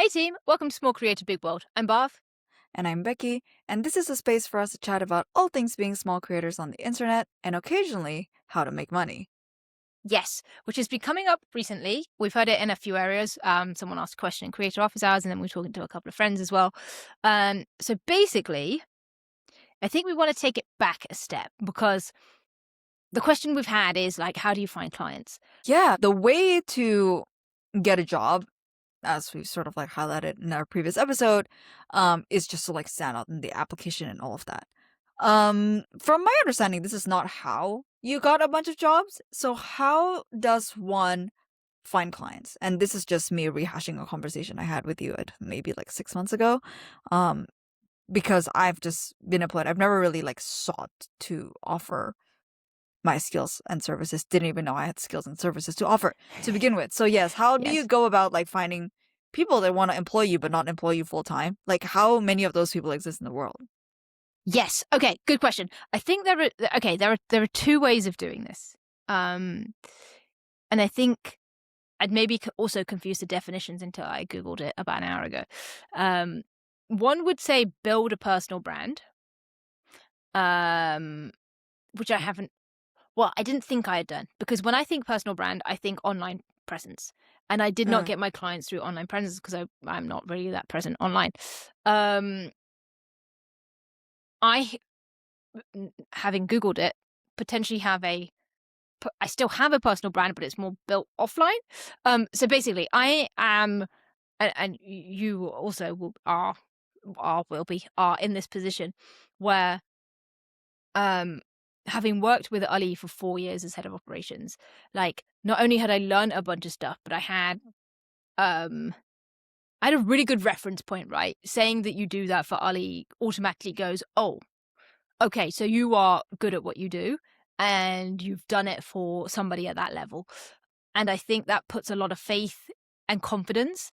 Hey team, welcome to Small Creator Big World. I'm Bhav. And I'm Becky, and this is a space for us to chat about all things being small creators on the internet and occasionally how to make money. Yes, which has been coming up recently. We've heard it in a few areas. Someone asked a question in Creator Office Hours, and then we were talking to a couple of friends as well. So basically, I think we want to take it back a step because the question we've had is like, how do you find clients? Yeah, the way to get a job, as we've sort of like highlighted in our previous episode, is just to like stand out in the application and all of that. From my understanding, this is not how you got a bunch of jobs. So how does one find clients? And this is just me rehashing a conversation I had with you maybe like 6 months ago. Um, because I've just been employed. I've never really like sought to offer my skills and services. Didn't even know I had skills and services to offer to begin with. So yes, how do you Yes. go about like finding people that want to employ you but not employ you full time? Like how many of those people exist in the world? Yes. Okay. Good question. I think there are two ways of doing this. And I think I'd maybe also confused the definitions until I Googled it about an hour ago. One would say build a personal brand, which I haven't. Well, I didn't think I had done because when I think personal brand, I think online presence, and I did not Mm. get my clients through online presence because I'm not really that present online. Um, I, having Googled it, potentially have I still have a personal brand, but it's more built offline. So basically, I am, and you also are in this position where, having worked with Ali for 4 years as head of operations, like not only had I learned a bunch of stuff, but um, I had a really good reference point, right? Saying that you do that for Ali automatically goes, oh, okay, so you are good at what you do and you've done it for somebody at that level. And I think that puts a lot of faith and confidence.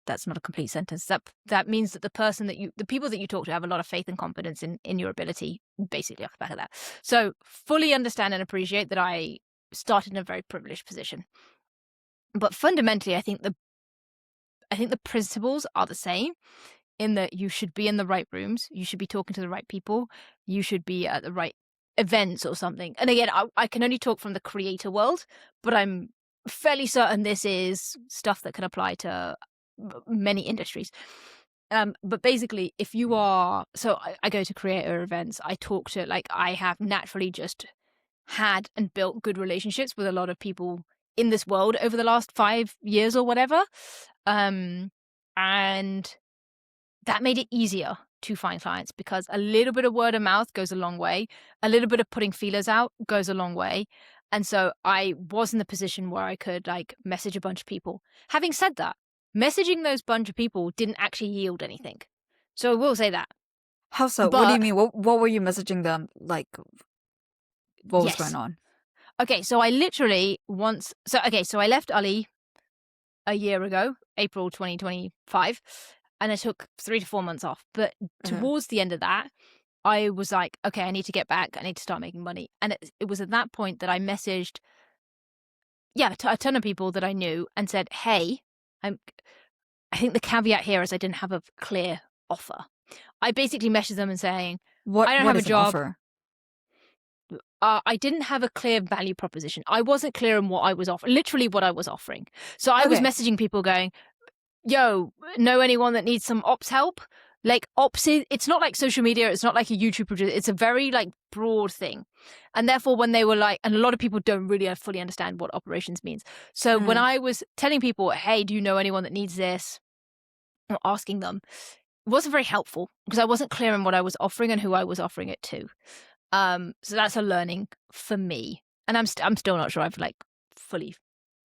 That's not a complete sentence. That means that the people that you talk to have a lot of faith and confidence in your ability, basically off the back of that. So fully understand and appreciate that I started in a very privileged position. But fundamentally, I think the principles are the same in that you should be in the right rooms, you should be talking to the right people, you should be at the right events or something. And again, I can only talk from the creator world, but I'm fairly certain this is stuff that can apply to many industries. But basically, if you are, so I go to creator events, I talk to, like, I have naturally just had and built good relationships with a lot of people in this world over the last 5 years or whatever. And that made it easier to find clients because a little bit of word of mouth goes a long way. A little bit of putting feelers out goes a long way. And so I was in the position where I could like message a bunch of people. Having said that, messaging those bunch of people didn't actually yield anything. So I will say that. How so? What do you But mean? What were you messaging them? Like what was going yes. on? Okay, so I literally so I left Ali a year ago, April 2025, and I took 3 to 4 months off. But Uh, towards the end of that, I was like, okay, I need to get back. I need to start making money. And it was at that point that I messaged, yeah, a ton of people that I knew and said, hey, I'm, I think the caveat here is I didn't have a clear offer. I basically messaged them and saying, what I don't what have a is an job. offer? I didn't have a clear value proposition. I wasn't clear on what I was offering, literally what I was offering. So I was Okay. messaging people going, yo, know anyone that needs some ops help? Like ops, it's not like social media. It's not like a YouTube producer. It's a very like broad thing. And therefore when they were like, and a lot of people don't really fully understand what operations means. So when Mm. I was telling people, hey, do you know anyone that needs this? Or asking them, it wasn't very helpful because I wasn't clear on what I was offering and who I was offering it to. So that's a learning for me. And I'm still not sure I've like fully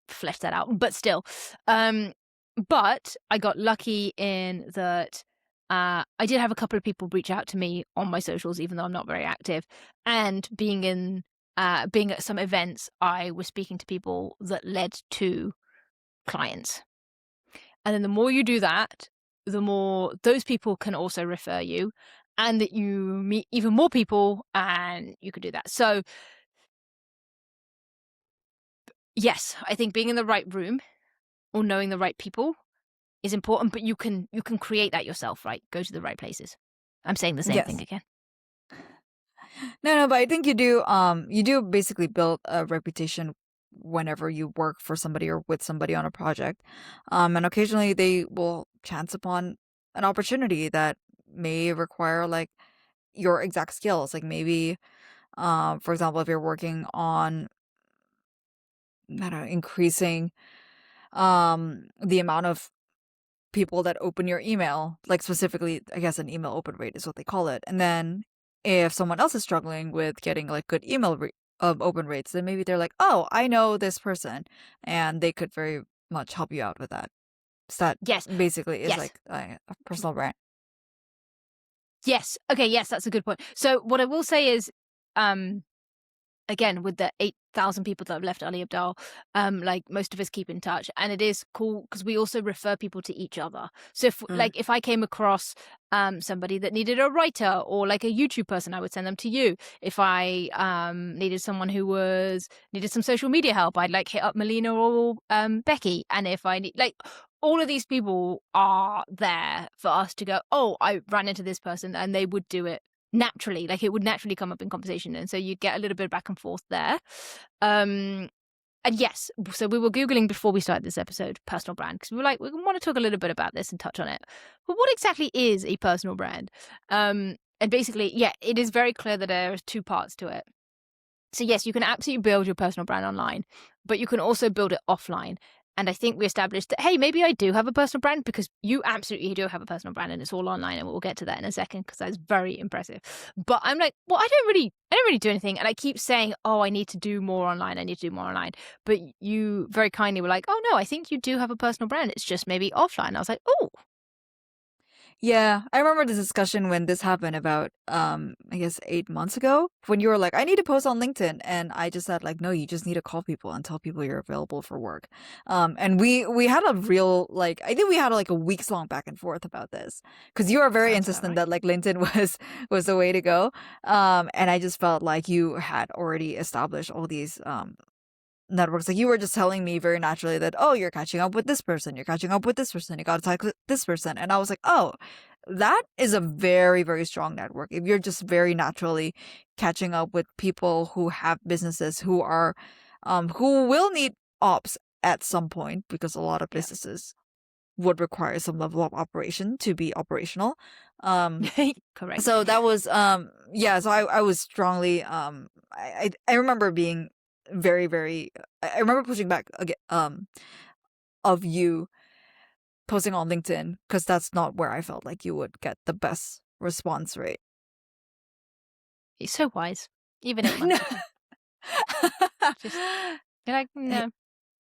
fleshed that out, but still. But I got lucky in that I did have a couple of people reach out to me on my socials, even though I'm not very active. And being at some events, I was speaking to people that led to clients. And then the more you do that, the more those people can also refer you, and that you meet even more people, and you could do that. So yes, I think being in the right room or knowing the right people is important, but you can create that yourself, right? Go to the right places. I'm saying the same thing Yes. again. No, but I think you do basically build a reputation whenever you work for somebody or with somebody on a project. And occasionally they will chance upon an opportunity that may require like your exact skills. Like maybe for example, if you're working on, I don't know, increasing the amount of people that open your email, like specifically, I guess an email open rate is what they call it. And then if someone else is struggling with getting like good open rates, then maybe they're like, oh, I know this person, and they could very much help you out with that. So that Yes, basically is yes, like a personal brand. yes. Okay, yes, that's a good point. So what I will say is, um, again, with the 8,000 people that have left Ali Abdal, like most of us keep in touch, and it is cool because we also refer people to each other. So Mm. if I came across somebody that needed a writer or like a YouTube person, I would send them to you. If I needed someone who needed some social media help, I'd like hit up Melina or Becky. And if I need like all of these people are there for us to go, oh, I ran into this person, and they would do it naturally, like it would naturally come up in conversation, and so you'd get a little bit of back and forth there. And yes, so we were googling before we started this episode personal brand because we were like, we want to talk a little bit about this and touch on it, but what exactly is a personal brand? And basically, yeah, it is very clear that there are two parts to it. So yes, you can absolutely build your personal brand online, but you can also build it offline. And I think we established that, hey, maybe I do have a personal brand, because you absolutely do have a personal brand and it's all online, and we'll get to that in a second because that's very impressive. But I'm like, well, I don't really do anything. And I keep saying, oh, I need to do more online. I need to do more online. But you very kindly were like, oh no, I think you do have a personal brand. It's just maybe offline. I was like, oh, Yeah, I remember this discussion when this happened about I guess 8 months ago, when you were like, I need to post on LinkedIn, and I just said like, no, you just need to call people and tell people you're available for work. And we had a real like, I think we had like a weeks long back and forth about this because you are very sounds about insistent right. that like LinkedIn was the way to go. And I just felt like you had already established all these networks. Like you were just telling me very naturally that, oh, you're catching up with this person, you're catching up with this person, you got to talk with this person. And I was like, oh, that is a very, very strong network. If you're just very naturally catching up with people who have businesses who are, who will need ops at some point, because a lot of Yeah. businesses would require some level of operation to be operational. Um, Correct. so that was yeah, so I was strongly I remember being very very I remember pushing back again of you posting on LinkedIn because that's not where I felt like you would get the best response rate. He's so wise, even 8 months No. ago. Just you're like, no.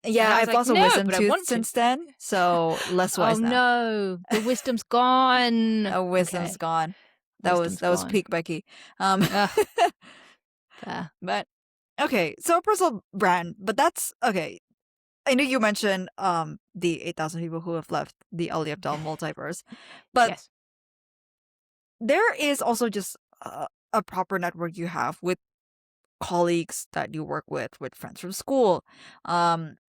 And Yeah, I was I've like, lost a no, wisdom but I tooth want to. since then, so less Oh wise now. no, the wisdom's gone. Wisdom's Okay, gone. wisdom's That was gone. peak Becky. Um Ugh, fair. but okay, so a personal brand, but that's okay. I know you mentioned the 8,000 people who have left the Ali Abdal multiverse, but Yes. there is also just a proper network you have with colleagues that you work with friends from school,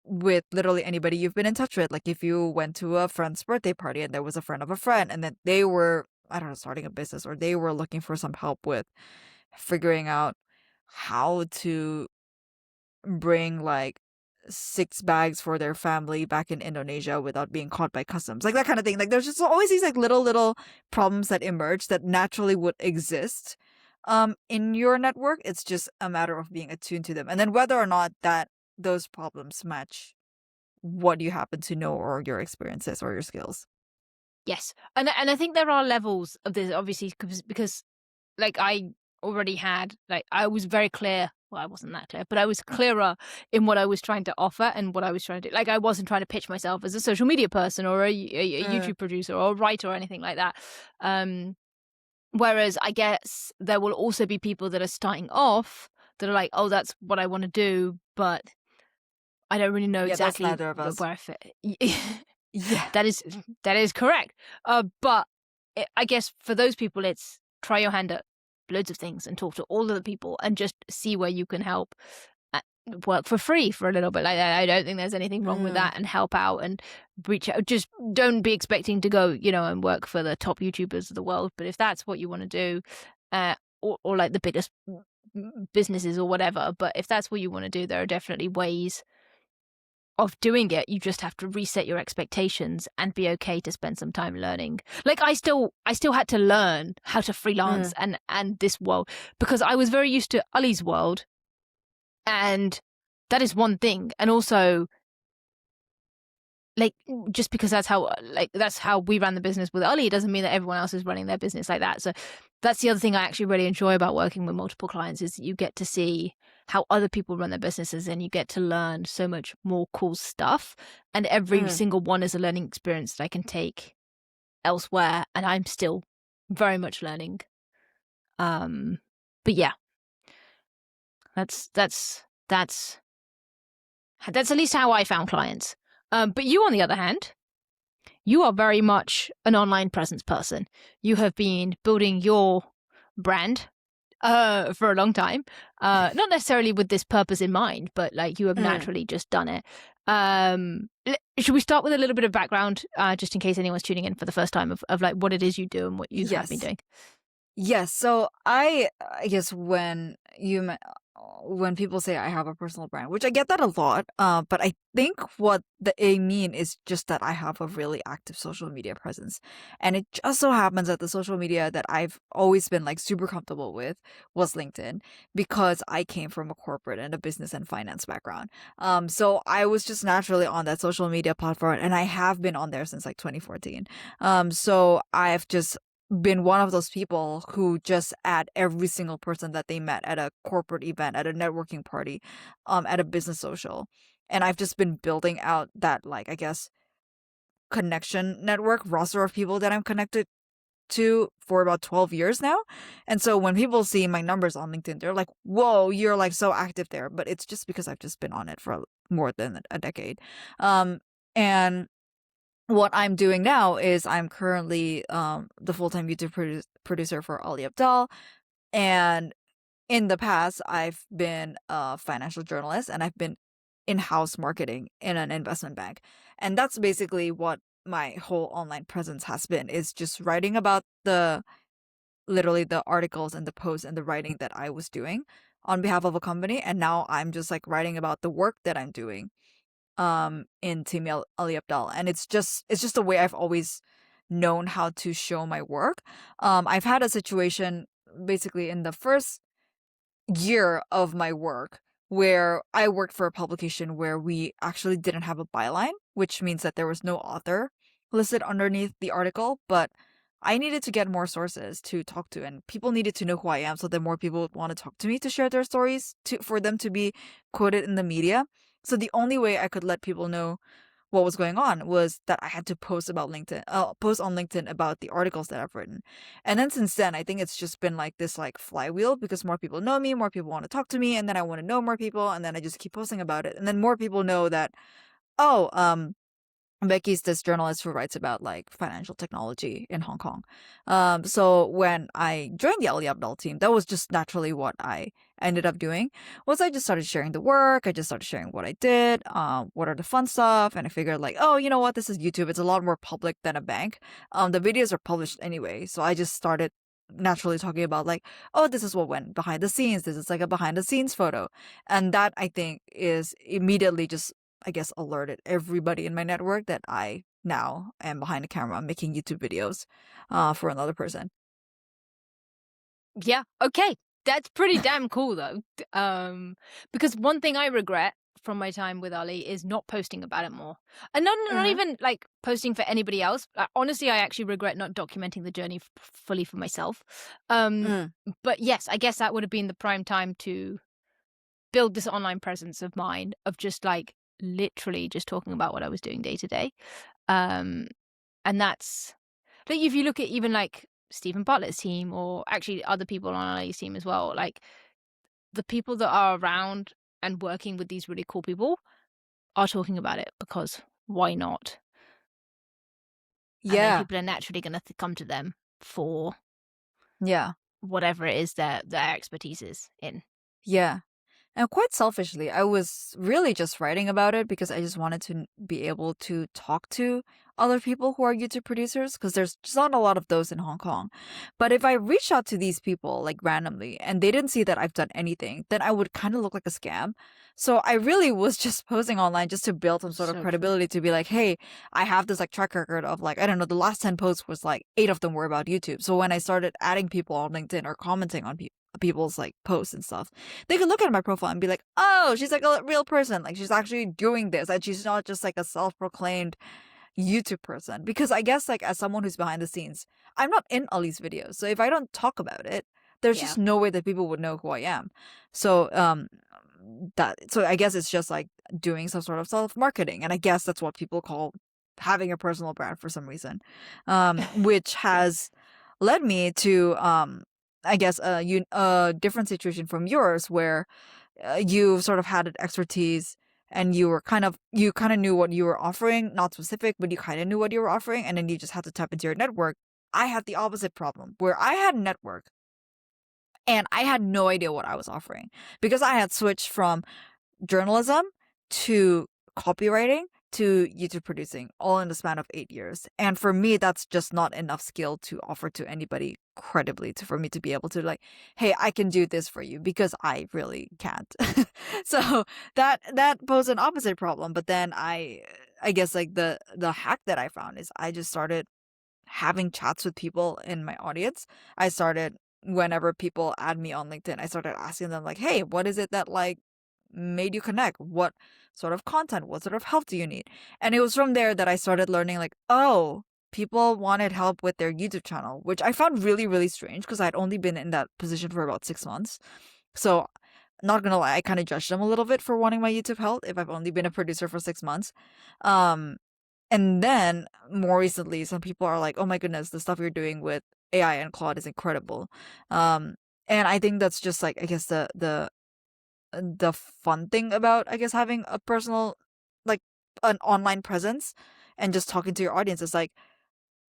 with literally anybody you've been in touch with. Like if you went to a friend's birthday party and there was a friend of a friend, and then they were, I don't know, starting a business, or they were looking for some help with figuring out how to bring like 6 bags for their family back in Indonesia without being caught by customs. Like that kind of thing. Like there's just always these like little problems that emerge that naturally would exist in your network. It's just a matter of being attuned to them. And then whether or not that those problems match what you happen to know or your experiences or your skills. Yes. And I think there are levels of this, obviously, because like I already had, like I was very clear. Well, I wasn't that clear, but I was clearer in what I was trying to offer and what I was trying to do. Like I wasn't trying to pitch myself as a social media person or a Mm. YouTube producer or a writer or anything like that. Whereas I guess there will also be people that are starting off that are like, oh, that's what I want to do, but I don't really know Yeah, that's exactly neither of us. where I fit. Yeah. That is that is correct. But I guess for those people, it's try your hand at loads of things and talk to all of the people and just see where you can help. work for free for a little bit. Like, I don't think there's anything wrong with Mm, that, and help out and reach out. Just don't be expecting to go, and work for the top YouTubers of the world. But if that's what you want to do, or like the biggest businesses or whatever, but if that's what you want to do, there are definitely ways of doing it. You just have to reset your expectations and be okay to spend some time learning. Like I still had to learn how to freelance mm, and this world, because I was very used to Ali's world, and that is one thing. And also, like, just because that's how we ran the business with Ali, doesn't mean that everyone else is running their business like that. So that's the other thing I actually really enjoy about working with multiple clients, is that you get to see how other people run their businesses, and you get to learn so much more cool stuff. And every mm. single one is a learning experience that I can take elsewhere, and I'm still very much learning. Um, but yeah, that's that's at least how I found clients. But you, on the other hand, you are very much an online presence person. You have been building your brand for a long time. Not necessarily with this purpose in mind, but like you have Mm. naturally just done it. Should we start with a little bit of background, just in case anyone's tuning in for the first time, of like what it is you do and what you have been Yes. doing? Yes. So I guess when people say I have a personal brand, which I get that a lot, but I think what they mean is just that I have a really active social media presence, and it just so happens that the social media that I've always been like super comfortable with was LinkedIn, because I came from a corporate and a business and finance background. So I was just naturally on that social media platform, and I have been on there since like 2014. So I've just been one of those people who just add every single person that they met at a corporate event, at a networking party, at a business social. And I've just been building out that, like, I guess, connection network roster of people that I'm connected to for about 12 years now. And so when people see my numbers on LinkedIn, they're like, whoa, you're like so active there. But it's just because I've just been on it for more than a decade. And what I'm doing now is I'm currently the full-time YouTube producer for Ali Abdal, and in the past I've been a financial journalist, and I've been in-house marketing in an investment bank. And that's basically what my whole online presence has been, is just writing about the literally the articles and the posts and the writing that I was doing on behalf of a company, and now I'm just like writing about the work that I'm doing in Team Ali Abdal. And it's just a way I've always known how to show my work. I've had a situation basically in the first year of my work where I worked for a publication where we actually didn't have a byline, which means that there was no author listed underneath the article, but I needed to get more sources to talk to, and people needed to know who I am so that more people would want to talk to me to share their stories, to for them to be quoted in the media. So the only way I could let people know what was going on was that I had to post on LinkedIn about the articles that I've written. And then since then, I think it's just been like this like flywheel, because more people know me, more people want to talk to me, and then I want to know more people, and then I just keep posting about it. And then more people know that, oh, Becky's this journalist who writes about like financial technology in Hong Kong. So when I joined the Ali Abdal team, that was just naturally what I ended up doing. Was I just started sharing the work. I just started sharing what I did, what are the fun stuff, and I figured like, oh, you know what, this is YouTube. It's a lot more public than a bank. The videos are published anyway, so I just started naturally talking about like, oh, this is what went behind the scenes. This is like a behind the scenes photo, and that I think is immediately just, I guess, alerted everybody in my network that I now am behind the camera making YouTube videos for another person. Yeah. Okay. That's pretty damn cool though. Because one thing I regret from my time with Ali is not posting about it more. And not Mm, even like posting for anybody else. Honestly, I actually regret not documenting the journey fully for myself. Um, mm, but yes, I guess that would have been the prime time to build this online presence of mine, of just like literally just talking about what I was doing day to day. Um, and that's like, if you look at even like Stephen Bartlett's team, or actually other people on Ali's team as well, like the people that are around and working with these really cool people are talking about it, because why not? And then yeah, people are naturally going to come to them for yeah, whatever it is their expertise is in. yeah. And quite selfishly, I was really just writing about it because I just wanted to be able to talk to other people who are YouTube producers because there's just not a lot of those in Hong Kong. But if I reach out to these people like randomly and they didn't see that I've done anything, then I would kind of look like a scam. So I really was just posting online just to build some sort of So true. credibility to be like, hey, I have this like track record of like, I don't know, the last 10 posts was like 8 of them were about YouTube. So when I started adding people on LinkedIn or commenting on people's like posts and stuff, they could look at my profile and be like, oh, she's like a real person. Like she's actually doing this. And she's not just like a self-proclaimed YouTube person. Because I guess like as someone who's behind the scenes, I'm not in Ali's videos. So if I don't talk about it, there's Yeah. just no way that people would know who I am. So so I guess it's just like doing some sort of self-marketing. And I guess that's what people call having a personal brand for some reason. Which Yeah. has led me to I guess a different situation from yours where you sort of had an expertise and you kind of knew what you were offering, not specific, but you kind of knew what you were offering, and then you just had to tap into your network. I had the opposite problem where I had a network and I had no idea what I was offering because I had switched from journalism to copywriting to YouTube producing all in the span of 8 years. And for me, that's just not enough skill to offer to anybody credibly for me to be able to like, hey, I can do this for you because I really can't. So that posed an opposite problem. But then I guess like the hack that I found is I just started having chats with people in my audience. I started whenever people add me on LinkedIn, I started asking them like, hey, what is it that like made you connect? What sort of content? What sort of help do you need? And it was from there that I started learning like, oh, people wanted help with their YouTube channel, which I found really, really strange because I'd only been in that position for about 6 months. So not gonna lie, I kind of judged them a little bit for wanting my YouTube help if I've only been a producer for 6 months. Um, and then more recently, some people are like, "Oh my goodness, the stuff you're doing with AI and Claude is incredible." Um, and I think that's just like I guess the fun thing about I guess having a personal like an online presence and just talking to your audience is like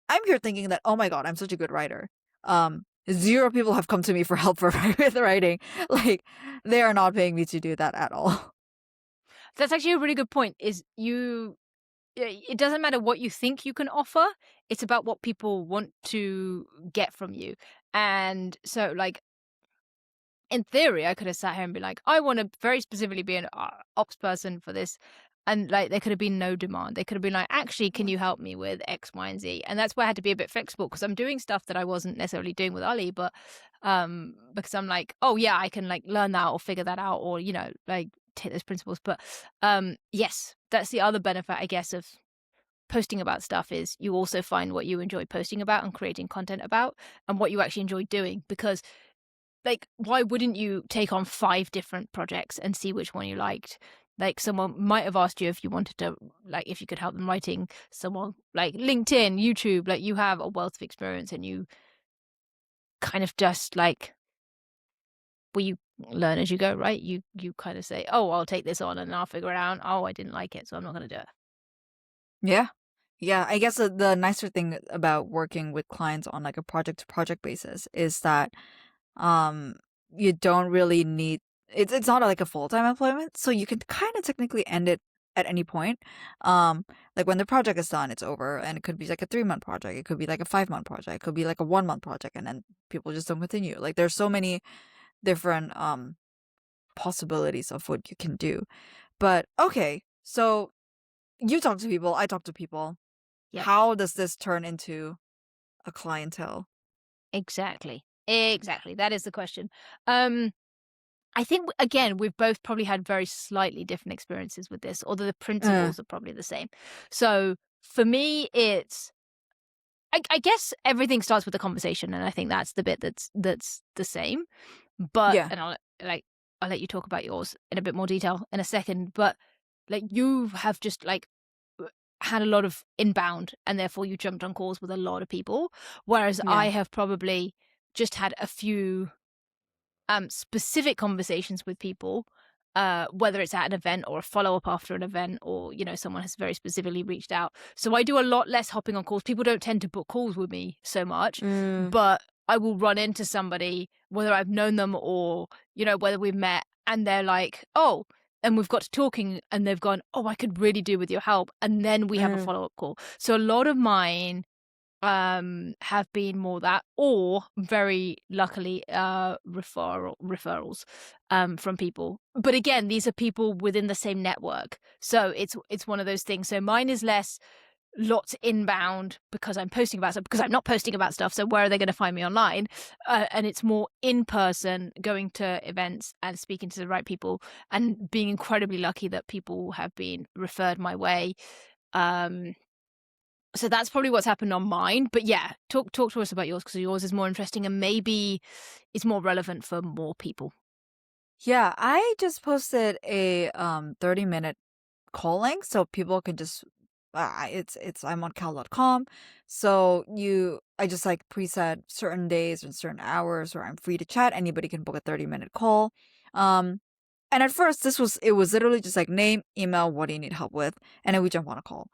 I'm here thinking that oh my god, I'm such a good writer. Zero people have come to me for help for with writing. Like they are not paying me to do that at all. That's actually a really good point, is it doesn't matter what you think you can offer, it's about what people want to get from you. And so, like, in theory, I could have sat here and be like, I want to very specifically be an ops person for this. And like, there could have been no demand. They could have been like, actually, can you help me with X, Y, and Z? And that's where I had to be a bit flexible because I'm doing stuff that I wasn't necessarily doing with Ali, but because I'm like, oh yeah, I can like learn that or figure that out or, like take those principles. But yes, that's the other benefit, I guess, of posting about stuff is you also find what you enjoy posting about and creating content about and what you actually enjoy doing because like, why wouldn't you take on 5 different projects and see which one you liked? Like, someone might have asked you if you wanted to like, if you could help them writing someone like LinkedIn, YouTube, like, you have a wealth of experience and you kind of just, like well, you learn as you go, right? You kind of say, "Oh, I'll take this on and I'll figure it out. Oh, I didn't like it, so I'm not gonna do it." Yeah. Yeah, I guess the nicer thing about working with clients on like a project to project basis is that um you don't really need it's not like a full-time employment, so you can kind of technically end it at any point. Like when the project is done, it's over and it could be like a 3-month project, it could be like a 5-month project, it could be like a 1-month project and then people just don't continue. Like there's so many different possibilities of what you can do. But okay, so you talk to people, I talk to people. Yep, How does this turn into a clientele? exactly. Exactly, that is the question. Um, I think again, we've both probably had very slightly different experiences with this, although the Uh, principles are probably the same. So, for me, it's I guess everything starts with a conversation, and I think that's the bit that's the same. But yeah. and I'll let you talk about yours in a bit more detail in a second, but, like, you have just, like, had a lot of inbound, and therefore you jumped on calls with a lot of people, whereas I Yeah. have probably just had a few, specific conversations with people, whether it's at an event or a follow-up after an event or, someone has very specifically reached out. So I do a lot less hopping on calls. People don't tend to book calls with me so much, Mm, but I will run into somebody, whether I've known them or, whether we've met, and they're like, "Oh," and we've got to talking, and they've gone, "Oh, I could really do with your help," and then we have a Mm. follow-up call. So a lot of mine have been more that, or very luckily referrals from people. But again, these are people within the same network, so it's one of those things. So mine is less lots inbound because I'm posting about stuff, because I'm not posting about stuff, so where are they going to find me online? And it's more in person, going to events and speaking to the right people, and being incredibly lucky that people have been referred my way. um so that's probably what's happened on mine. But yeah, talk to us about yours, because yours is more interesting and maybe it's more relevant for more people. Yeah, I just posted a 30-minute calling so people can just it's I'm on cal.com. So I just like preset certain days and certain hours where I'm free to chat. Anybody can book a 30-minute call. Um and at first it was literally just like name, email, what do you need help with? And then we jump on a call.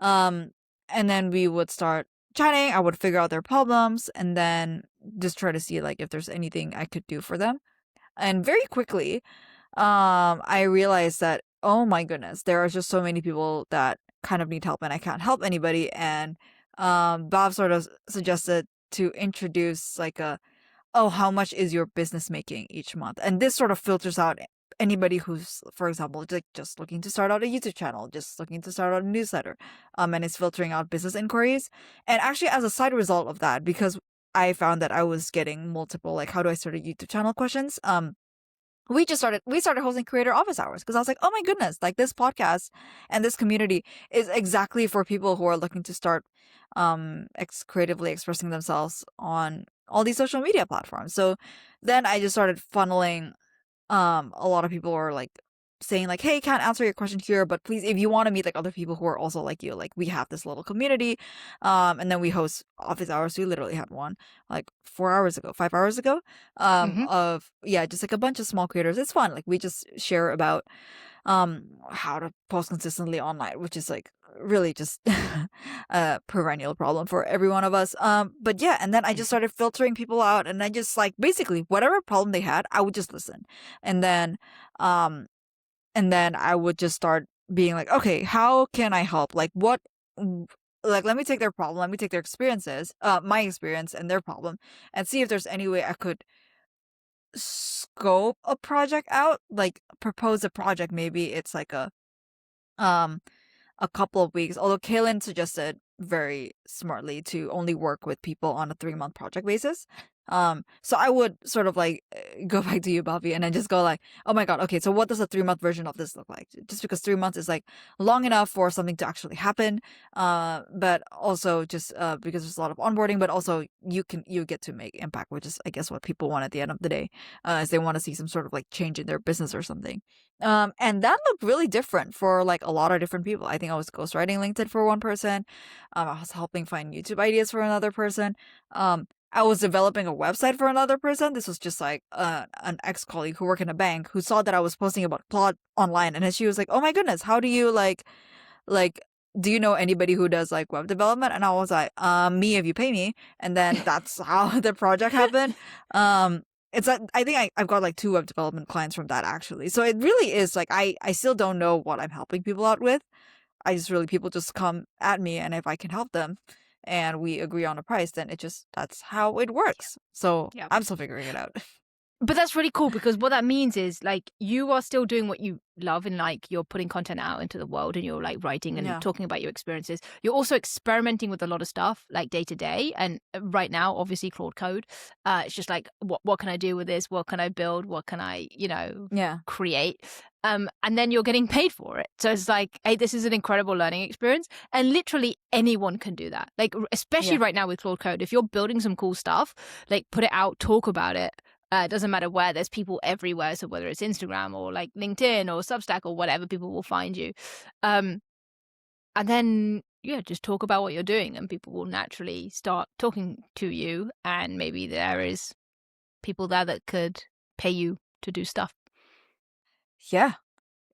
Um and then we would start chatting. I would figure out their problems and then just try to see like if there's anything I could do for them. And very quickly, I realized that, oh my goodness, there are just so many people that kind of need help and I can't help anybody. And Bob sort of suggested to introduce like oh, how much is your business making each month? And this sort of filters out anybody who's, for example, just looking to start out a YouTube channel, just looking to start out a newsletter, and it's filtering out business inquiries. And actually, as a side result of that, because I found that I was getting multiple like, how do I start a YouTube channel questions? We started hosting creator office hours because I was like, oh my goodness, like this podcast and this community is exactly for people who are looking to start creatively expressing themselves on all these social media platforms. So then I just started funneling a lot of people are like saying like, hey, can't answer your question here, but please, if you want to meet like other people who are also like you, like we have this little community. And then we host office hours. We literally had one like 4 hours ago, 5 hours ago. Hmm. Of yeah, just like a bunch of small creators. It's fun. Like we just share about how to post consistently online, which is like really just a perennial problem for every one of us. But yeah, and then I just started filtering people out, and I just like basically whatever problem they had, I would just listen. And then um and then I would just start being like, okay, how can I help? Like like let me take their problem, let me take their experiences, my experience and their problem, and see if there's any way I could scope a project out, like propose a project. Maybe it's like um a couple of weeks, although Kaylin suggested very smartly to only work with people on a 3-month project basis. So I would sort of like go back to you, Bobby, and then just go like, oh my God, okay, so what does a 3-month version of this look like? Just because 3 months is like long enough for something to actually happen. But also just because there's a lot of onboarding, but also you get to make impact, which is I guess what people want at the end of the day, is they want to see some sort of like change in their business or something. And that looked really different for like a lot of different people. I think I was ghostwriting LinkedIn for one person. I was helping find YouTube ideas for another person. I was developing a website for another person. This was just like an ex-colleague who worked in a bank who saw that I was posting about Claude online, and then she was like, "Oh my goodness, how do you like do you know anybody who does like web development?" And I was like, me if you pay me. And then that's how the project happened. Um, it's like I think I've got like 2 web development clients from that actually. So it really is like I still don't know what I'm helping people out with. I just really people just come at me, and if I can help them and we agree on a price, then it just that's how it works. So Yeah. I'm still figuring it out. But that's really cool, because what that means is like you are still doing what you love, and like you're putting content out into the world, and you're like writing and Yeah. talking about your experiences. You're also experimenting with a lot of stuff like day to day. And right now, obviously, Claude Code. It's just like what can I do with this? What can I build? What can I Yeah. create? And then you're getting paid for it. So it's like, hey, this is an incredible learning experience, and literally anyone can do that. Like especially Yeah. right now with Claude Code, if you're building some cool stuff, like put it out, talk about it. It doesn't matter where, there's people everywhere. So whether it's Instagram or like LinkedIn or Substack or whatever, people will find you. Um, and then, yeah, just talk about what you're doing, and people will naturally start talking to you. And maybe there is people there that could pay you to do stuff. Yeah.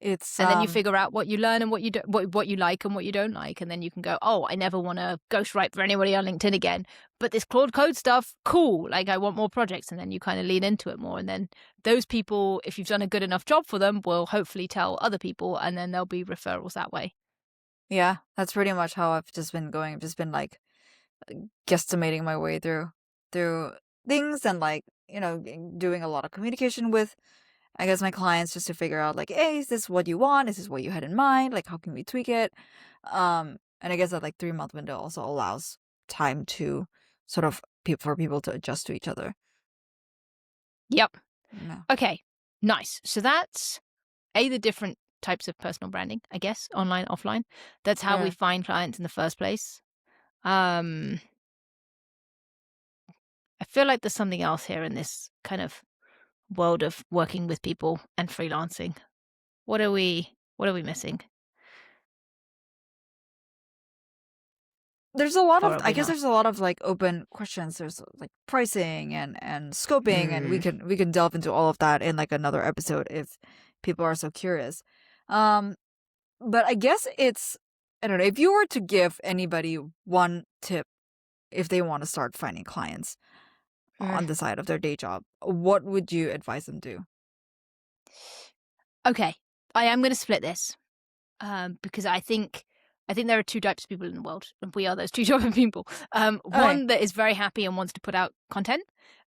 It's And then you figure out what you learn and what you do, what you like and what you don't like, and then you can go, oh, I never want to ghostwrite for anybody on LinkedIn again. But this Claude Code stuff, cool. Like I want more projects, and then you kind of lean into it more, and then those people, if you've done a good enough job for them, will hopefully tell other people, and then there'll be referrals that way. yeah, that's pretty much how I've just been going. I've just been like guesstimating my way through things and like, doing a lot of communication with I guess my clients just to figure out like, hey, is this what you want? Is this what you had in mind? Like how can we tweak it? And I guess that like 3 month window also allows time to sort of for people to adjust to each other. Yep. Yeah. Okay. Nice. So that's the different types of personal branding, I guess, online, offline. That's how we Yeah. find clients in the first place. Um, I feel like there's something else here in this kind of world of working with people and freelancing. What are we missing? There's a lot Or of are I we guess not? there's a lot of like open questions. There's like pricing and scoping and we Mm. can delve into all of that in like another episode if people are so curious. Um but I guess it's I don't know, if you were to give anybody one tip if they want to start finding clients Mm. on the side of their day job, what would you advise them do? Okay, I am going to split this because I think there are two types of people in the world, and we are those two types of people. Okay. One that is very happy and wants to put out content,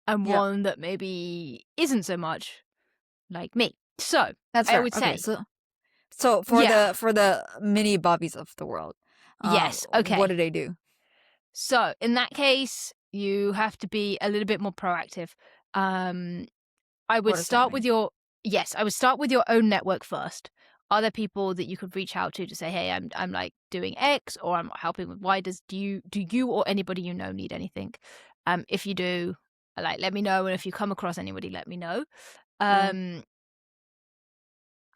and Yeah, one that maybe isn't so much like me. So that's I fair. would Okay, say, so for yeah, the mini Bobbies of the world, yes, what do okay. they do? So in that case, you have to be a little bit more proactive. Um, I would What does that start with mean? your yes, I would start with your own network first. Are there people that you could reach out to say, "Hey, I'm like doing X or I'm helping with Y. Do you or anybody you know need anything?" If you do, like let me know, and if you come across anybody, let me know. Yeah. Um,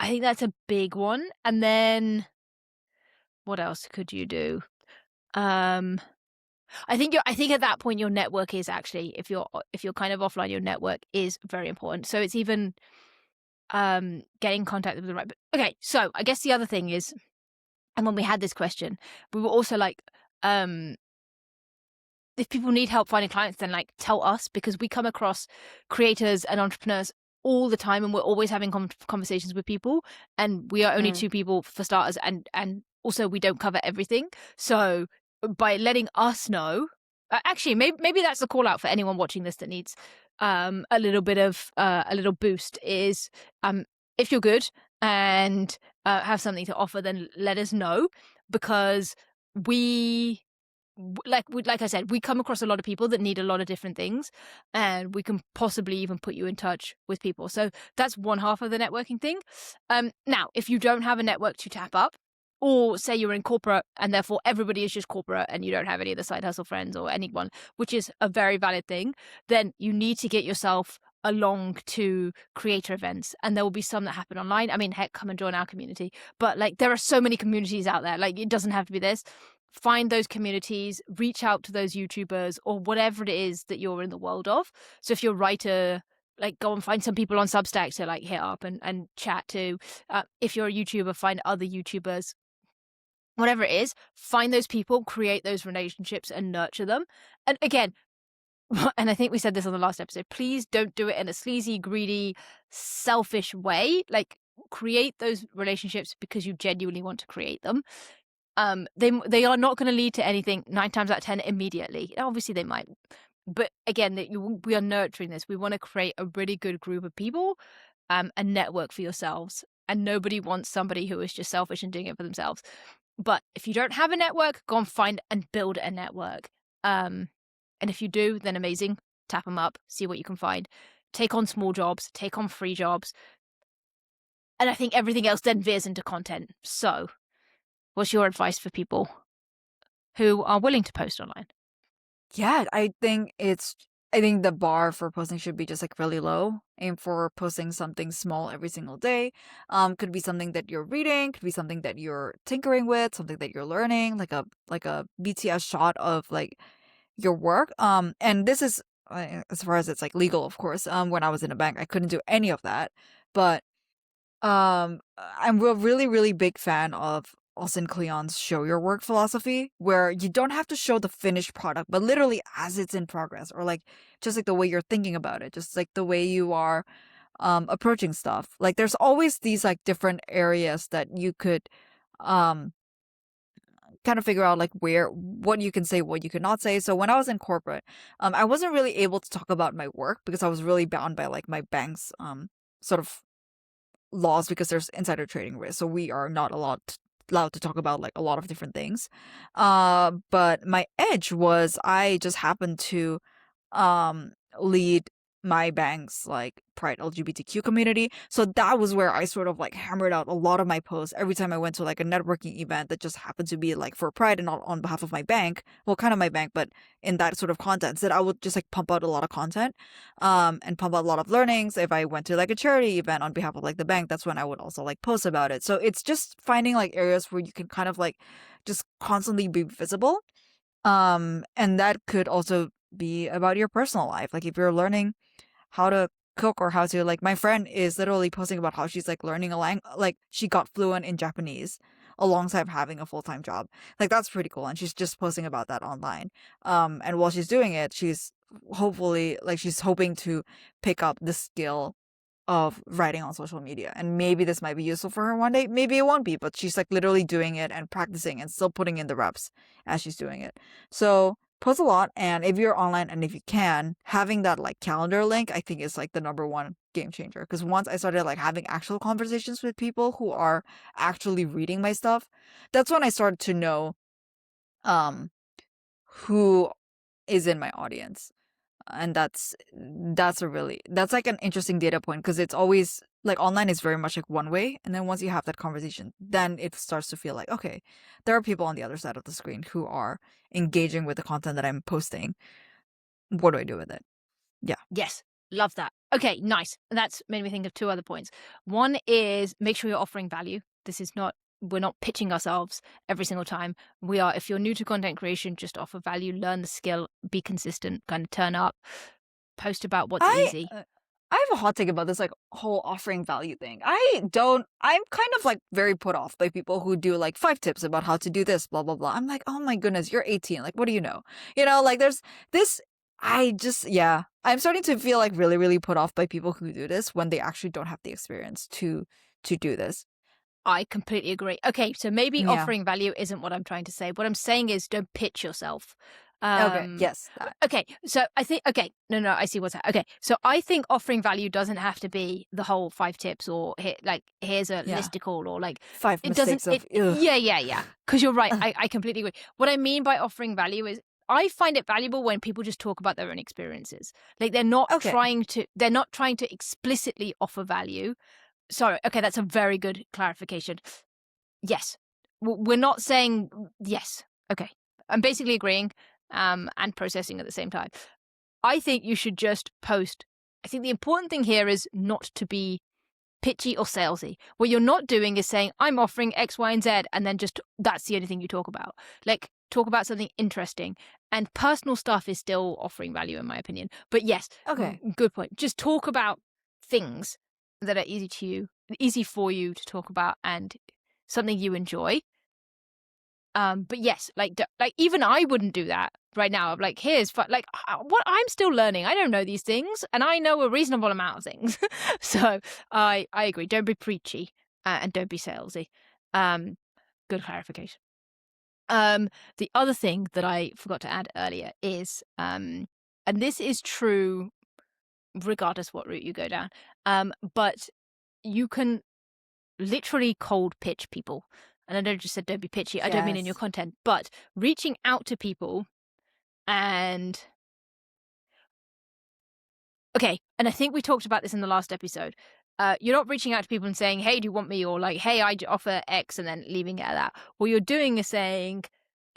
I think that's a big one. And then what else could you do? Um, I think at that point your network is actually if you're kind of offline, your network is very important. So it's even get in contact with the right. Okay, so I guess the other thing is, and when we had this question, we were also like, um, if people need help finding clients, then like tell us because we come across creators and entrepreneurs all the time, and we're always having conversations with people, and we are only Mm. two people for starters, and also we don't cover everything. So by letting us know, actually, maybe that's a call out for anyone watching this that needs a little bit of a little boost is if you're good and have something to offer, then let us know because we like I said, we come across a lot of people that need a lot of different things, and we can possibly even put you in touch with people. So that's one half of the networking thing. Now, if you don't have a network to tap up, or say you're in corporate and therefore everybody is just corporate and you don't have any of the side hustle friends or anyone, which is a very valid thing, then you need to get yourself along to creator events, and there will be some that happen online. I mean, heck, come and join our community. But like there are so many communities out there, like it doesn't have to be this. Find those communities, reach out to those YouTubers or whatever it is that you're in the world of. So if you're a writer, like go and find some people on Substack to like hit up and chat to. If you're a YouTuber, find other YouTubers. Whatever it is, find those people, create those relationships and nurture them. And again, and I think we said this on the last episode, please don't do it in a sleazy, greedy, selfish way. Like create those relationships because you genuinely want to create them. They are not going to lead to anything 9 times out of 10 immediately. Obviously they might, but again, we are nurturing this. We want to create a really good group of people, a network for yourselves, and nobody wants somebody who is just selfish and doing it for themselves. But if you don't have a network, go and find and build a network. And if you do, then amazing. Tap them up, see what you can find. Take on small jobs, take on free jobs, and I think everything else then veers into content. So, what's your advice for people who are willing to post online? Yeah, I think the bar for posting should be just like really low. Aim for posting something small every single day. Could be something that you're reading, could be something that you're tinkering with, something that you're learning, like a BTS shot of like your work. And this is as far as it's like legal, of course. When I was in a bank, I couldn't do any of that, but I'm a really, really big fan of Austin Kleon's show your work philosophy, where you don't have to show the finished product, but literally as it's in progress, or like just like the way you're thinking about it, just like the way you are approaching stuff. Like there's always these like different areas that you could um kind of figure out like where what you can say, what you could not say. So when I was in corporate, I wasn't really able to talk about my work because I was really bound by like my bank's sort of laws because there's insider trading risk. So we are not allowed to talk about like a lot of different things. But my edge was I just happened to lead my bank's like Pride LGBTQ community. So that was where I sort of like hammered out a lot of my posts every time I went to like a networking event that just happened to be like for Pride and not on behalf of my bank. Well, kind of my bank, but in that sort of context that I would just like pump out a lot of content and pump out a lot of learnings. If I went to like a charity event on behalf of like the bank, that's when I would also like post about it. So it's just finding like areas where you can kind of like just constantly be visible. And that could also be about your personal life. Like if you're learning how to cook or how to like my friend is literally posting about how she's like learning a like she got fluent in Japanese alongside having a full-time job. Like that's pretty cool and she's just posting about that online. And while she's doing it, she's hopefully like she's hoping to pick up the skill of writing on social media. And maybe this might be useful for her one day. Maybe it won't be, but she's like literally doing it and practicing and still putting in the reps as she's doing it. So post a lot. And if you're online and if you can, having that like calendar link, I think is like the number one game changer. Because once I started like having actual conversations with people who are actually reading my stuff, that's when I started to know um who is in my audience. And that's like an interesting data point because it's always like online is very much like one way, and then once you have that conversation, then it starts to feel like okay, there are people on the other side of the screen who are engaging with the content that I'm posting. What do I do with it? Yeah. Yes, love that. Okay, nice. That's made me think of two other points. One is make sure you're offering value. This is not we're not pitching ourselves every single time. We are, if you're new to content creation, just offer value, learn the skill, be consistent, kind of turn up, post about what's I easy. I have a hot take about this like whole offering value thing. I'm kind of like very put off by people who do like 5 tips about how to do this, blah blah blah. I'm like, oh my goodness, you're 18. Like, what do you know? Like there's this I just yeah. I'm starting to feel like really, really put off by people who do this when they actually don't have the experience to do this. I completely agree. Okay, so maybe Yeah. offering value isn't what I'm trying to say. What I'm saying is don't pitch yourself. Okay. Um Yes, that. okay, so I think okay, no, I see what's that. Okay, so I think offering value doesn't have to be the whole 5 tips or here's a Yeah. listicle or like 5 it doesn't mistakes it of ugh. yeah. Because you're right. I completely agree. What I mean by offering value is I find it valuable when people just talk about their own experiences. Like Okay. they're not trying to explicitly offer value. Sorry, okay, that's a very good clarification. Yes. We're not saying yes. Okay. I'm basically agreeing and processing at the same time. I think you should just post. I think the important thing here is not to be pitchy or salesy. What you're not doing is saying, I'm offering X, Y, and Z, and then just that's the only thing you talk about. Like, talk about something interesting. And personal stuff is still offering value, in my opinion. But yes, Okay. good point. Just talk about things that are easy for you to talk about and something you enjoy. But yes, like even I wouldn't do that right now. I'm like, here's like what I'm still learning. I don't know these things, and I know a reasonable amount of things. So I agree. Don't be preachy and don't be salesy. Good clarification. The other thing that I forgot to add earlier is and this is true regardless what route you go down. But you can literally cold pitch people. And I don't just said don't be pitchy. I don't mean in your Yes. content, but reaching out to people and okay. And I think we talked about this in the last episode. You're not reaching out to people and saying, "Hey, do you want me?" or like, "Hey, offer X," and then leaving it at that. What you're doing is saying,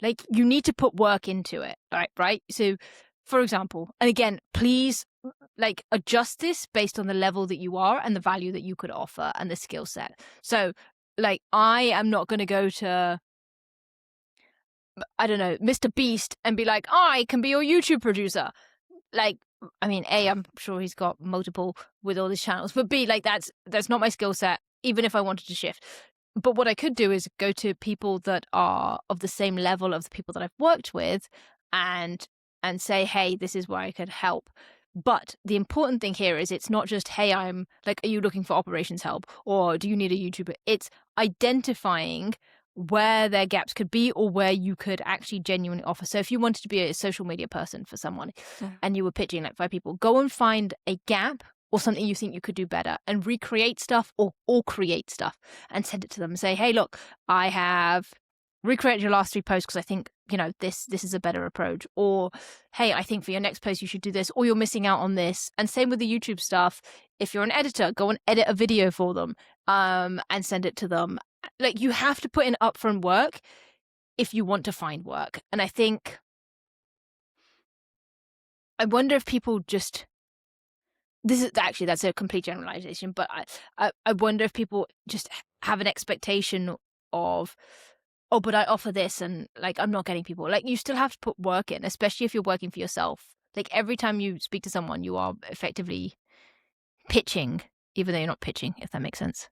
like, you need to put work into it, right? So, for example, and again, please like adjust this based on the level that you are and the value that you could offer and the skill set. So like I am not going to go to I don't know, Mr. Beast and be like, I can be your YouTube producer. Like, I mean, A, I'm sure he's got multiple with all his channels, but B, like that's not my skill set. even if I wanted to shift. But what I could do is go to people that are of the same level of the people that I've worked with and say, hey, this is where I could help. But the important thing here is it's not just, hey, I'm like, are you looking for operations help or do you need a YouTuber? It's identifying where their gaps could be or where you could actually genuinely offer. So if you wanted to be a social media person for someone and you were pitching like 5 people, go and find a gap or something you think you could do better and recreate stuff or create stuff and send it to them and say, hey, look, I have recreated your last 3 posts because I think, this is a better approach. Or, hey, I think for your next post, you should do this, or you're missing out on this. And same with the YouTube stuff. If you're an editor, go and edit a video for them and send it to them. Like, you have to put in upfront work if you want to find work. And I wonder if people just, that's a complete generalization, but I wonder if people just have an expectation of, oh, but I offer this and like I'm not getting people. Like, you still have to put work in, especially if you're working for yourself. Like, every time you speak to someone, you are effectively pitching, even though you're not pitching, if that makes sense.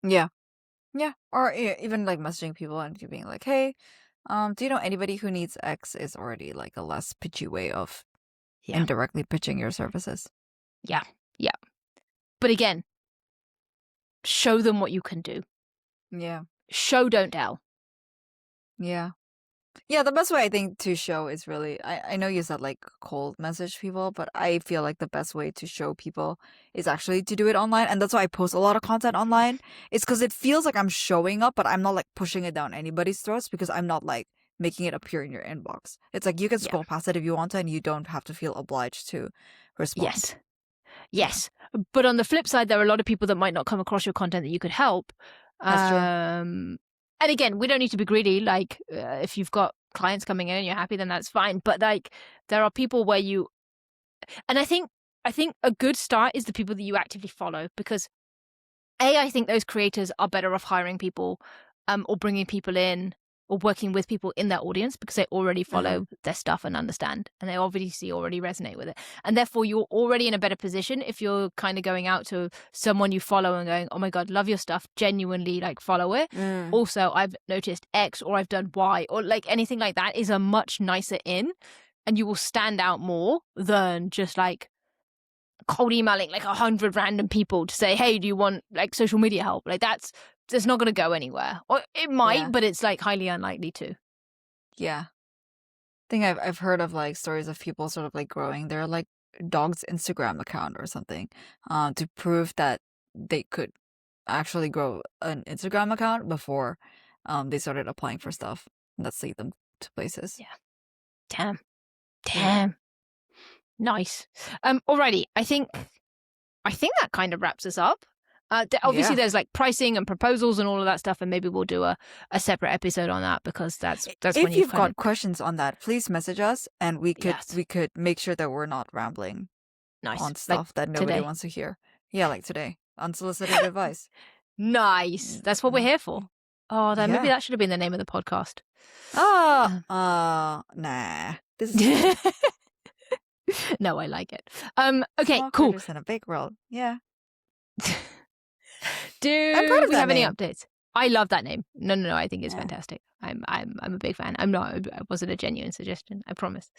Yeah. Yeah. Or even like messaging people and you being like, hey, do you know anybody who needs X is already like a less pitchy way of indirectly pitching your services. Yeah. Yeah. But again, show them what you can do. Yeah. Show, don't tell. Yeah. Yeah, the best way I think to show is really, I know you said like cold message people, but I feel like the best way to show people is actually to do it online. And that's why I post a lot of content online. It's because it feels like I'm showing up, but I'm not like pushing it down anybody's throats because I'm not like making it appear in your inbox. It's like you can scroll past it if you want to and you don't have to feel obliged to respond. Yes. But on the flip side, there are a lot of people that might not come across your content that you could help. That's true. And again, we don't need to be greedy. Like, if you've got clients coming in and you're happy, then that's fine. But like, there are people where and I think a good start is the people that you actively follow, because I think those creators are better off hiring people, or bringing people in or working with people in their audience because they already follow their stuff and understand, and they obviously already resonate with it. And therefore, you're already in a better position if you're kind of going out to someone you follow and going, oh my God, love your stuff, genuinely like follow it. Also, I've noticed X or I've done Y or like anything like that is a much nicer in, and you will stand out more than just like cold emailing like 100 random people to say, hey, do you want like social media help? Like that's not going to go anywhere. Or it might, but it's like highly unlikely to. Yeah. I think I've heard of like stories of people sort of like growing their like dog's Instagram account or something, to prove that they could actually grow an Instagram account before they started applying for stuff. And that's lead them to places. Yeah. Damn. Nice. Alrighty. I think that kind of wraps us up. Obviously, there's like pricing and proposals and all of that stuff, and maybe we'll do a separate episode on that because that's if when you've got questions on that, please message us, and we could make sure that we're not rambling on stuff that nobody wants to hear. Yeah, like today, unsolicited advice. Nice. That's what we're here for. Oh, then maybe that should have been the name of the podcast. Nah. This is No, I like it. Okay, Small cool. In a big world. Yeah. Do I'm proud of we that have name. any updates? I love that name. No, I think it's fantastic. I'm a big fan. It wasn't a genuine suggestion, I promise.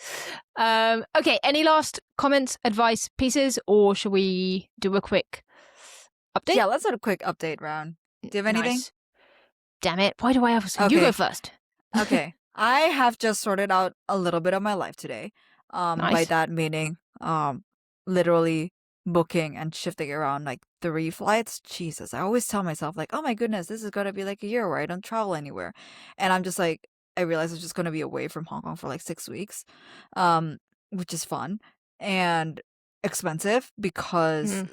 Okay, any last comments, advice, pieces, or should we do a quick update? Yeah, let's do a quick update round. Do you have anything? Nice. Damn it. Why do I have you go first? Okay. I have just sorted out a little bit of my life today. Nice. By that meaning, literally booking and shifting around like 3 flights. Jesus, I always tell myself like, oh my goodness, this is gonna be like a year where I don't travel anywhere. And I'm just like, I realize I'm just gonna be away from Hong Kong for like 6 weeks, which is fun and expensive because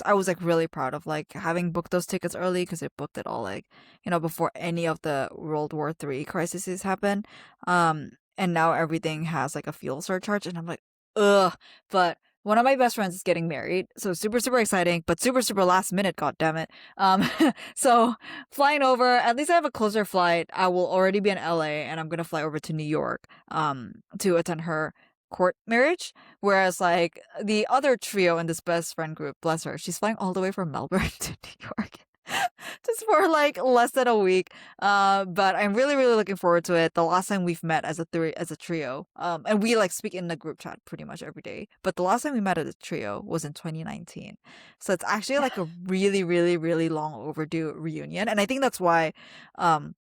I was like really proud of like having booked those tickets early because it booked it all like, before any of the World War III crises happened. And now everything has like a fuel surcharge and I'm like, ugh. But one of my best friends is getting married, so super, super exciting, but super, super last minute, goddammit. So flying over, at least I have a closer flight. I will already be in LA and I'm gonna fly over to New York to attend her court marriage. Whereas like the other trio in this best friend group, bless her, she's flying all the way from Melbourne to New York. just for like less than a week. But I'm really, really looking forward to it. The last time we've met as a trio, and we like speak in the group chat pretty much every day. But the last time we met as a trio was in 2019, so it's actually like a really, really, really long overdue reunion. And I think that's why, um,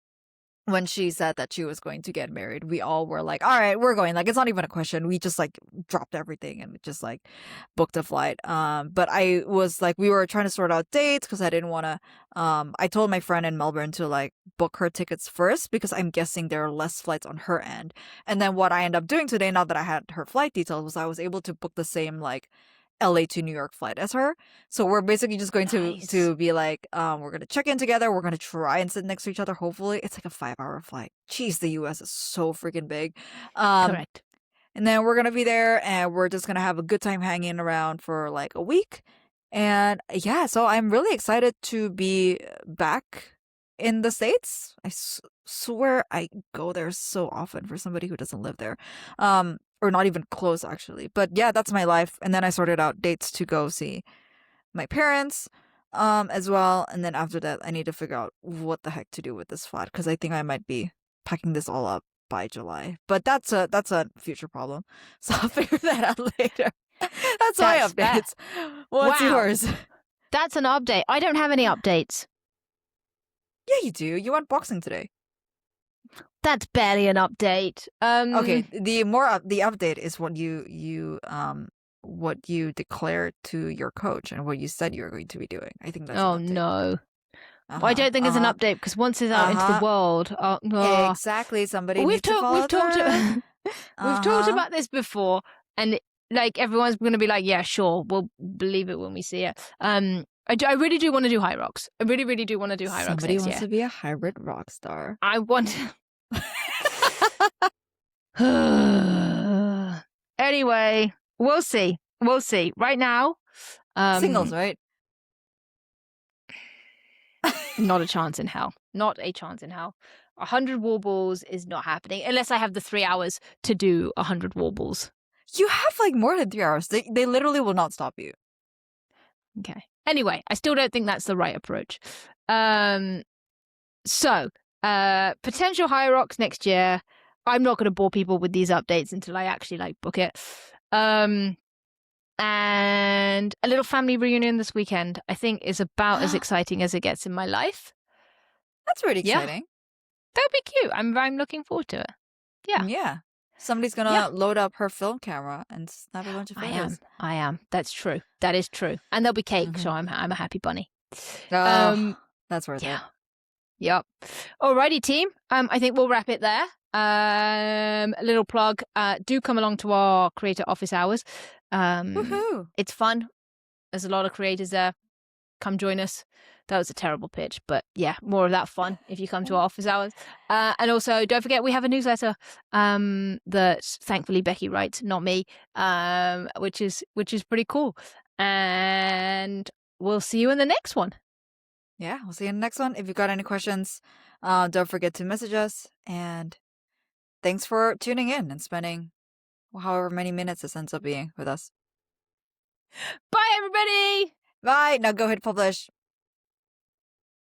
when she said that she was going to get married, we all were like, all right, we're going. Like, it's not even a question. We just like dropped everything and just like booked a flight. But I was like, we were trying to sort out dates because I didn't want to. I told my friend in Melbourne to like book her tickets first because I'm guessing there are less flights on her end. And then what I ended up doing today, now that I had her flight details, was I was able to book the same like LA to New York flight as her. So we're basically just going Nice. to be like, we're gonna check in together. We're gonna try and sit next to each other. Hopefully, it's like a 5 hour flight. Jeez, the U.S. is so freaking big. Um, Correct. and then we're gonna be there, and we're just gonna have a good time hanging around for like a week. And yeah, so I'm really excited to be back in the States. Swear I go there so often for somebody who doesn't live there. Or not even close actually. But yeah, that's my life. And then I sorted out dates to go see my parents as well. And then after that, I need to figure out what the heck to do with this flat because I think I might be packing this all up by July. But that's a future problem. So I'll figure that out later. That's my That's fair. updates. What's Wow. yours? That's an update. I don't have any updates. Yeah, you do. You went boxing today. That's barely an update. Okay, the update is what you declared to your coach and what you said you were going to be doing. I think that's an Oh update. no. Well, I Uh-huh. don't think it's an Uh-huh. update because once it's out into the Uh-huh. world, Exactly. Somebody we've needs to talked follow we've talked through. we've talked Uh-huh. about this before, and like everyone's going to be like, yeah, sure, we'll believe it when we see it. I really do want to do High Rocks. I really, really do want to do High Rocks Somebody next wants year. to be a hybrid rock star. I want. Anyway, we'll see. We'll see. Right now, Singles, right? not a chance in hell. Not a chance in hell. 100 warbles is not happening unless I have the 3 hours to do 100 warbles. You have like more than 3 hours. They literally will not stop you. Okay. Anyway, I still don't think that's the right approach. So, potential High Rocks next year. I'm not going to bore people with these updates until I actually like book it. And a little family reunion this weekend, I think, is about as exciting as it gets in my life. That's pretty Yeah, exciting. that'll be cute. I'm looking forward to it. Yeah. Yeah. Somebody's gonna Yeah. load up her film camera and snap a bunch of photos. I am. That's true. That is true. And there'll be cake, so Mhm. I'm a happy bunny. Oh, that's worth Yeah. it. Yep. Alrighty, team. I think we'll wrap it there. A little plug. Do come along to our creator office hours. Woohoo! It's fun. There's a lot of creators there. Come join us. That was a terrible pitch, but yeah, more of that fun if you come to our office hours. And also, don't forget we have a newsletter that thankfully Becky writes, not me, which is pretty cool. And we'll see you in the next one. Yeah, we'll see you in the next one. If you've got any questions, don't forget to message us. And thanks for tuning in and spending however many minutes this ends up being with us. Bye, everybody. Bye. Now go hit publish.